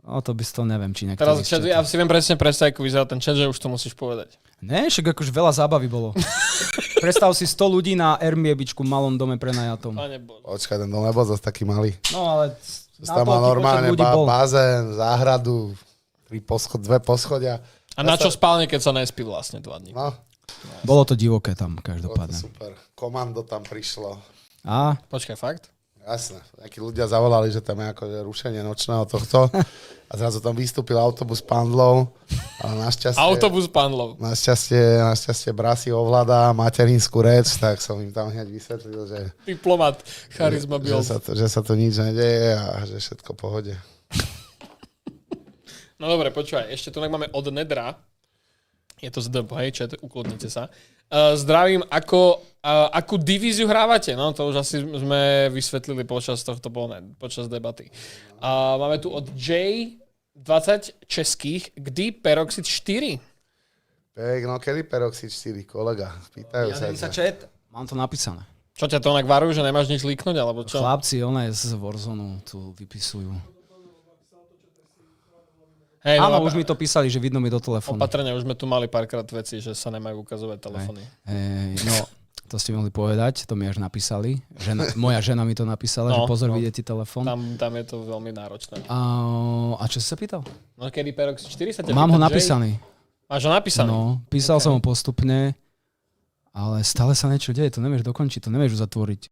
O, to by to neviem, či niekto... Teraz chat, ja si viem presne predstaviť, ako vyzerá ten chat, že už to musíš povedať. Ne, však akože veľa zábavy bolo. Predstav si 100 ľudí na Airbnb-čku v malom dome prenajatom. Pane Bože. Počkaj, ten dom nebol zase taký malý. No ale... Tam mal normálne bazén, záhradu, 2 poschodia. A na čo spálne, keď sa nespí vlastne 2 dní? No, Bolo to divoké tam, bolo to každopádne. super. Komando tam prišlo. A? Počkaj, fakt? Jasné. Takí ľudia zavolali, že tam je akože rušenie nočného tohto. A zrazu tam vystúpil autobus pandlov. Ale našťastie... Autobus pandlov. Našťastie Brasi ovládá materinskú reč, tak som im tam hneď vysvetlil, že... Diplomat, charizma build. Že sa to nič nedeje a že všetko v pohode. No dobre, počúvaj, ešte tu máme od Nedra. Je to z DB, hej, chat, ukludnite sa. Zdravím, akú divíziu hrávate? No, to už asi sme vysvetlili počas debaty. Máme tu od J20 českých, kdy Peroxid 4? No kedy Peroxid 4, kolega? Pýtajú sa. Chat. Mám to napísané. Čo ťa to onak varujú, že nemáš nič líknuť, alebo čo? Chlapci, z Warzone tu vypisujú. Hej, áno, už mi to písali, že vidno mi do telefónu. Opatrne, už sme tu mali párkrát veci, že sa nemajú ukazovať telefóny. No, to ste mohli povedať, to mi až napísali. Moja žena mi to napísala, že pozor, vidie ti telefón. Tam je to veľmi náročné. A čo si sa pýtal? No kedy Peroxid 4 sa ťa Mám pýta, ho napísaný. Máš ho napísaný? No, písal som ho postupne, ale stále sa niečo deje, to nevieš dokončiť, to nevieš uzatvoriť.